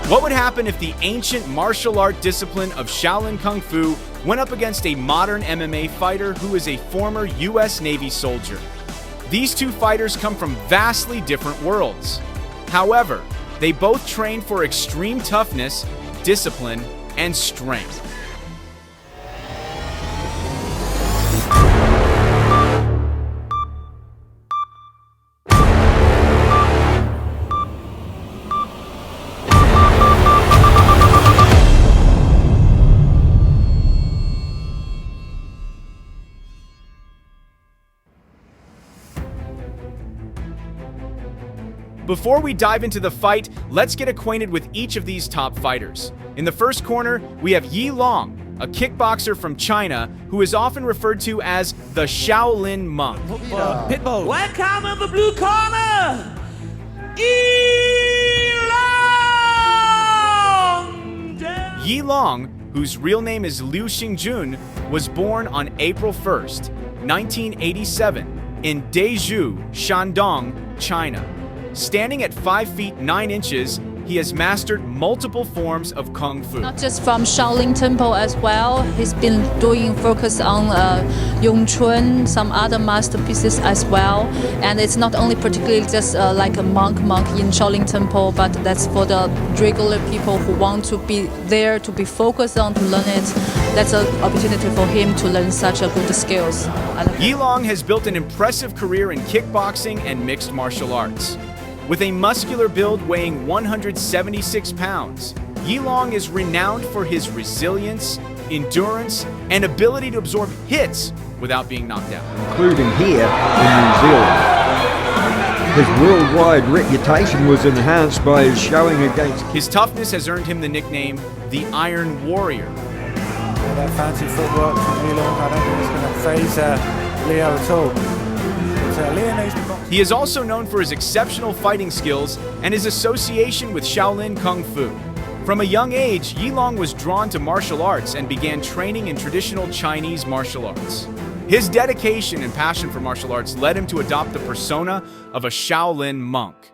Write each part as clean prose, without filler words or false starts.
What would happen if the ancient martial art discipline of Shaolin Kung Fu went up against a modern MMA fighter who is a former US Navy soldier? These two fighters come from vastly different worlds. However, they both train for extreme toughness, discipline, and strength. Before we dive into the fight, let's get acquainted with each of these top fighters. In the first corner, we have Yi Long, a kickboxer from China who is often referred to as the Shaolin monk. Pitbull. Welcome in the blue corner, Yi Long! Yi Long, whose real name is Liu Xingjun, was born on April 1st, 1987, in Daizhou, Shandong, China. Standing at 5 feet 9 inches, he has mastered multiple forms of Kung Fu. Not just from Shaolin Temple as well, he's been doing focus on Yong Chun, some other masterpieces as well. And it's not only particularly just like a monk in Shaolin Temple, but that's for the regular people who want to be there, to be focused on, to learn it. That's an opportunity for him to learn such a good skills. Yi Long has built an impressive career in kickboxing and mixed martial arts. With a muscular build weighing 176 pounds, Yi Long is renowned for his resilience, endurance, and ability to absorb hits without being knocked out. Including here in New Zealand. His worldwide reputation was enhanced by his showing against... His toughness has earned him the nickname, the Iron Warrior. That fancy footwork from Yi Long, I don't think it's going to phase Leo at all. Leo needs to... He is also known for his exceptional fighting skills and his association with Shaolin Kung Fu. From a young age, Yi Long was drawn to martial arts and began training in traditional Chinese martial arts. His dedication and passion for martial arts led him to adopt the persona of a Shaolin monk.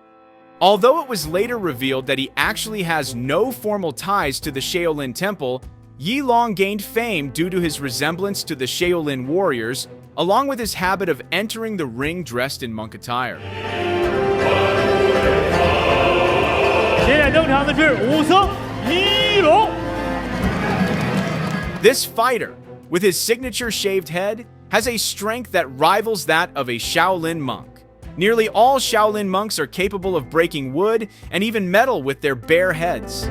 Although it was later revealed that he actually has no formal ties to the Shaolin Temple, Yi Long gained fame due to his resemblance to the Shaolin warriors, along with his habit of entering the ring dressed in monk attire. This fighter, with his signature shaved head, has a strength that rivals that of a Shaolin monk. Nearly all Shaolin monks are capable of breaking wood and even metal with their bare heads.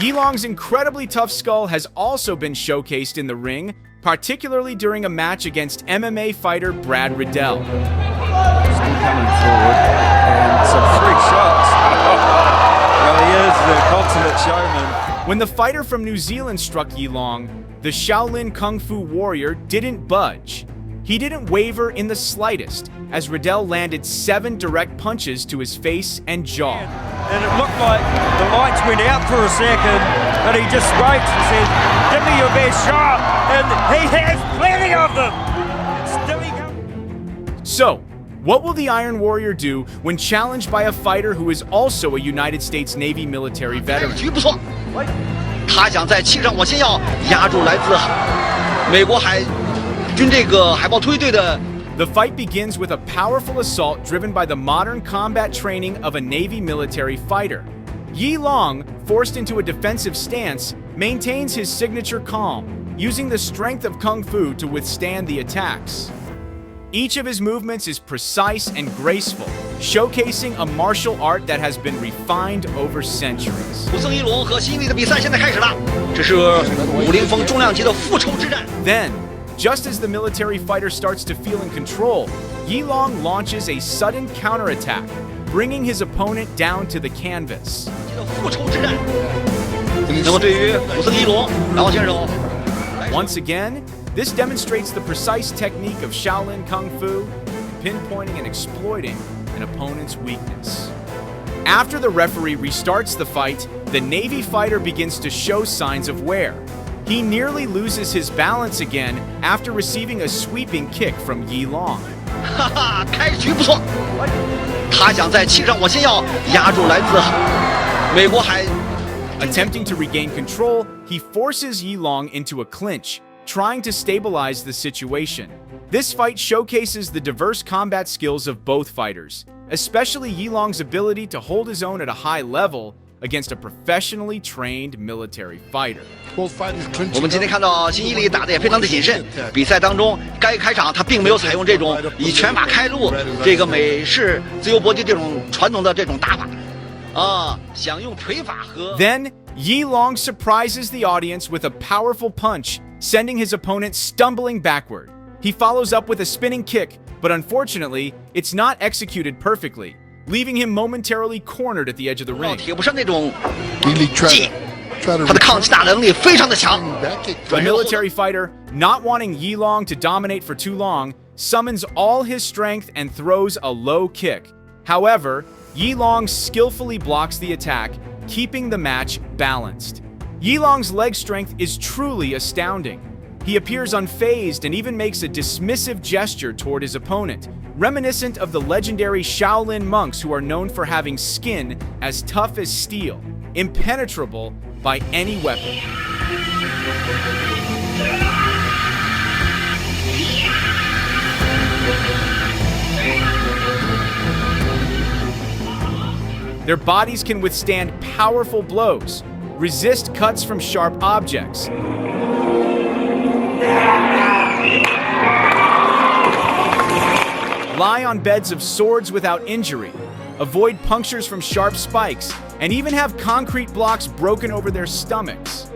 Yi Long's incredibly tough skull has also been showcased in the ring, particularly during a match against MMA fighter Brad Riddell. Still coming forward, and some freak shots. Well, he is the consummate showman. When the fighter from New Zealand struck Yi Long, the Shaolin Kung Fu warrior didn't budge. He didn't waver in the slightest, as Riddell landed 7 direct punches to his face and jaw. And it looked like the lights went out for a second, but he just waits and says, "Give me your best shot," and he has plenty of them. Still he goes. So, what will the Iron Warrior do when challenged by a fighter who is also a United States Navy military veteran? 局不错，他想在气上，我先要压住来自美国海军这个海豹突击队的。 The fight begins with a powerful assault driven by the modern combat training of a Navy military fighter. Yi Long, forced into a defensive stance, maintains his signature calm, using the strength of Kung Fu to withstand the attacks. Each of his movements is precise and graceful, showcasing a martial art that has been refined over centuries. 武僧一龙和新力的比赛现在开始了，这是武林风重量级的复仇之战。 Then, just as the military fighter starts to feel in control, Yi Long launches a sudden counterattack, bringing his opponent down to the canvas. 复仇之战。那么对于武僧一龙，老先生。 Once again, this demonstrates the precise technique of Shaolin Kung Fu, pinpointing and exploiting an opponent's weakness. After the referee restarts the fight, the Navy fighter begins to show signs of wear. he nearly loses his balance again after receiving a sweeping kick from Yi Long. 哈哈，开局不错。他想在气上，我先要压住来自美国海。 Attempting to regain control, he forces Yi Long into a clinch, trying to stabilize the situation. This fight showcases the diverse combat skills of both fighters, especially Yi Long's ability to hold his own at a high level against a professionally trained military fighter. 我们今天看到辛伊里打得也非常的谨慎。比赛当中，该开场他并没有采用这种以拳法开路这个美式自由搏击这种传统的这种打法，想用腿法和。Then Yi Long surprises the audience with a powerful punch, sending his opponent stumbling backward. He follows up with a spinning kick, but unfortunately, it's not executed perfectly, leaving him momentarily cornered at the edge of the ring. 铁布衫那种技，他的抗击打能力非常的强。 The military fighter, not wanting Yi Long to dominate for too long, summons all his strength and throws a low kick. However, Yi Long skillfully blocks the attack, keeping the match balanced. Yi Long's leg strength is truly astounding. He appears unfazed and even makes a dismissive gesture toward his opponent, reminiscent of the legendary Shaolin monks who are known for having skin as tough as steel, impenetrable by any weapon. Their bodies can withstand powerful blows, resist cuts from sharp objects, lie on beds of swords without injury, avoid punctures from sharp spikes, and even have concrete blocks broken over their stomachs.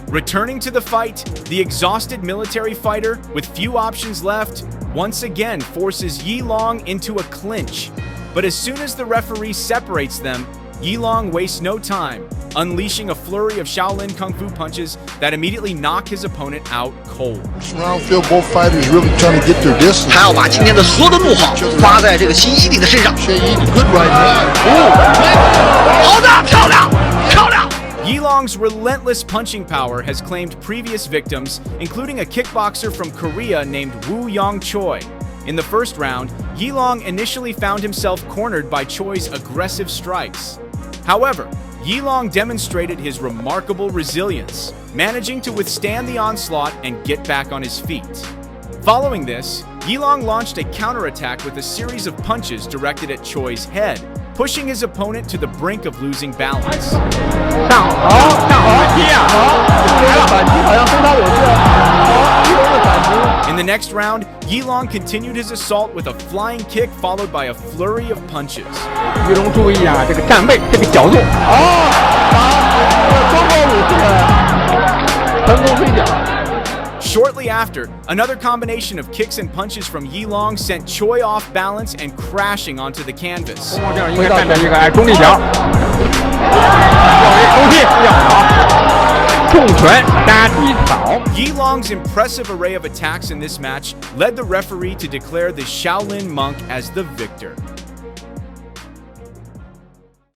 Returning to the fight, the exhausted military fighter, with few options left, once again forces Yi Long into a clinch. But as soon as the referee separates them, Yi Long wastes no time, unleashing a flurry of Shaolin Kung Fu punches that immediately knock his opponent out cold. This round feel both fighters really trying to get their distance. 他要把今天的所有的怒火发在这个辛伊里的身上。 Good right hand. 好的，漂亮，漂亮。 Yi Long's relentless punching power has claimed previous victims, including a kickboxer from Korea named Woo Young Choi. In the first round, Yi Long initially found himself cornered by Choi's aggressive strikes. However, Yi Long demonstrated his remarkable resilience, managing to withstand the onslaught and get back on his feet. Following this, Yi Long launched a counterattack with a series of punches directed at Choi's head, pushing his opponent to the brink of losing balance. In the next round, Yi Long continued his assault with a flying kick followed by a flurry of punches. 于龙注意啊，这个站位，这个角度，成功推脚。 Shortly after, another combination of kicks and punches from Yi Long sent Choi off balance and crashing onto the canvas. 应该站在一个中立角，中立脚，重拳打击草。 Yi Long's impressive array of attacks in this match led the referee to declare the Shaolin monk as the victor.